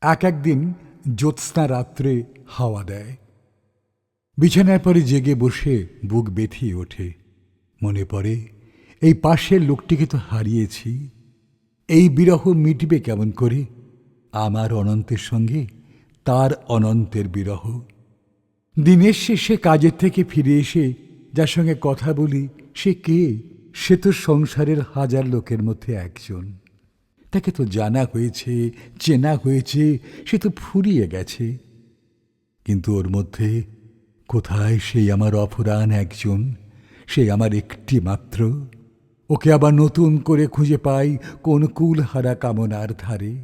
একদিন জ্যোৎস্না রাত্রে হাওয়া দেয়, বিছানার পরে জেগে বসে বুক ব্যথিয়ে ওঠে। মনে পড়ে এই পাশের লোকটিকে তো হারিয়েছি, এই বিরহ মিটবে কেমন করে? আমার অনন্তের সঙ্গে তার অনন্তের বিরহ। দিনের শেষে কাজের থেকে ফিরে এসে যার সঙ্গে কথা বলি, সে কে? সে তো সংসারের হাজার লোকের মধ্যে একজন। তাকে তো জানা হয়েছে, চেনা হয়েছে, সে তো ফুরিয়ে গেছে। কিন্তু ওর মধ্যে কোথায় সেই আমার অফুরান একজন, সেই আমার একটি মাত্র? ওকে আবার নতুন করে খুঁজে পাই কোন কুলহারা কামনার ধারে।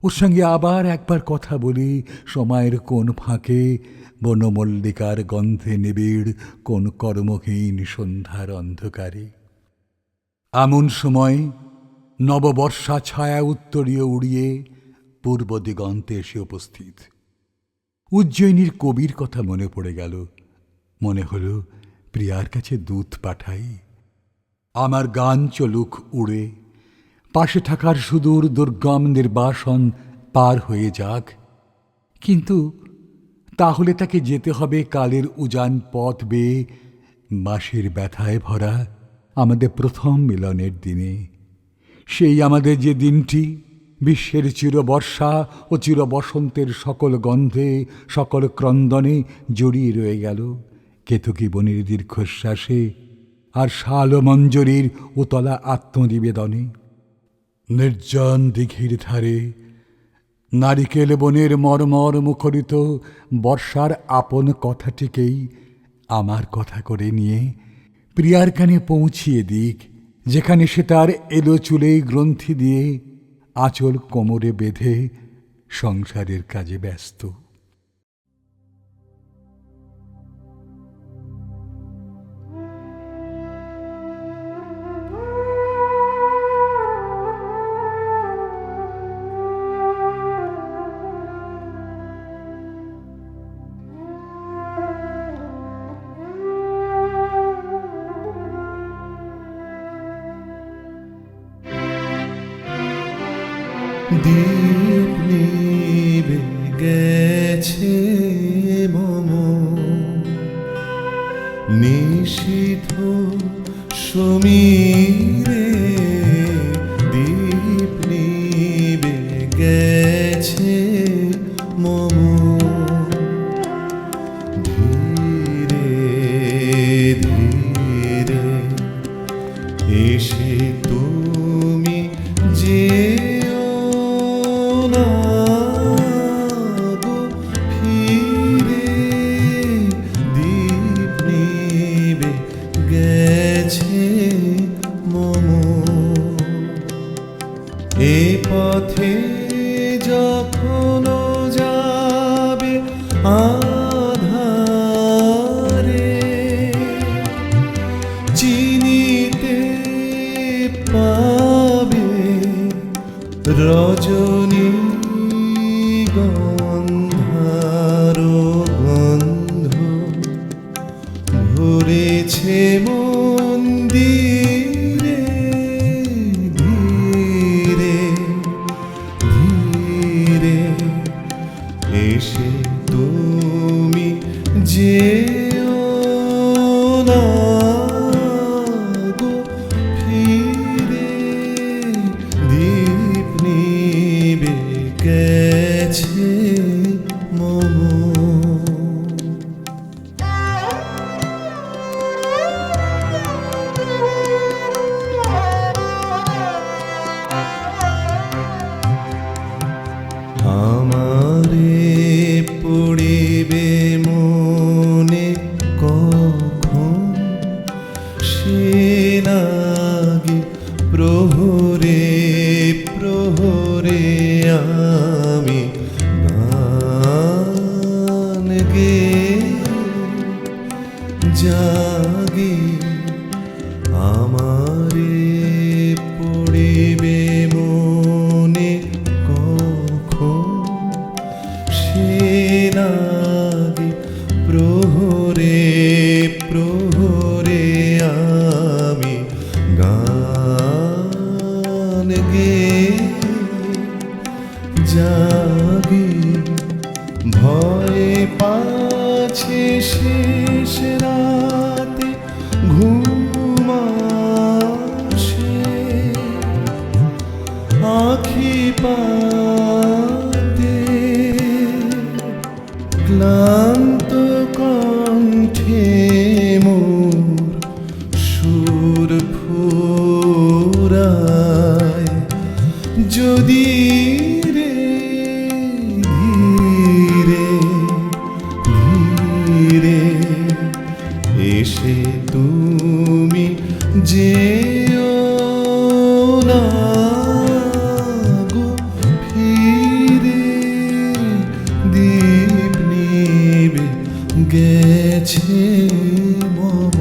ওর সঙ্গে আবার একবার কথা বলি সময়ের কোন ফাঁকে, বনমল্লিকার গন্ধে নিবিড় কোন কর্মহীন সন্ধ্যার অন্ধকারে। এমন সময় নববর্ষা ছায়া উত্তরীয় উড়িয়ে পূর্ব দিগন্তে এসে উপস্থিত। উজ্জয়িনীর কবির কথা মনে পড়ে গেল। মনে হল প্রিয়ার কাছে দূত পাঠাই, আমার গান চলুক উড়ে, পাশে থাকার সুদূর দুর্গম নির্বাসন পার হয়ে যাক। কিন্তু তাহলে তাকে যেতে হবে কালের উজান পথ বেয়ে, বাঁশির ব্যথায় ভরা আমাদের প্রথম মিলনের দিনে। সেই আমাদের যে দিনটি বিশ্বের চিরবর্ষা ও চিরবসন্তের সকল গন্ধে, সকল ক্রন্দনে জড়িয়ে রয়ে গেল কেতকী বনের দীর্ঘশ্বাসে আর শাল মঞ্জরীর উতলা আত্মনিবেদনে। নির্জন দিঘির ধারে নারিকেল বনের মর্মর মুখরিত বর্ষার আপন কথাটিকেই আমার কথা করে নিয়ে প্রিয়ার কানে পৌঁছিয়ে দিক, যেখানে সে তার এলো চুলে গ্রন্থি দিয়ে আঁচল কোমরে বেঁধে সংসারের কাজে ব্যস্ত। দীপ নিবে গেছে মম নিশীথ সমীরে, দীপ নিবে গেছে মম ধীরে ধীরে এসে তুমি যে এ পথে যখন যাবে আধারে, চিনিতে পাবে রজনী গন্ধার গন্ধ ভরেছে মন্দিরে। ধীরে ধীরে এসে তুমি যেও না গো ফিরে, দীপ নিবে গেছে মম। আমারে পড়িবে মনে কখন, সে নাগে প্রহরে প্রহরে আমি গান গে জাগি। আমারে পড়িবে মনে কখন, সে নাগে প্রহরে প্রহরে আমি গান গে আখি পাতে ক্লান্ত কণ্ঠে মোর সুর ফুরায় যদি রে ধীরে ধীরে এসে তুমি যেও না গো ফিরে দীপ নিবে গেছে মম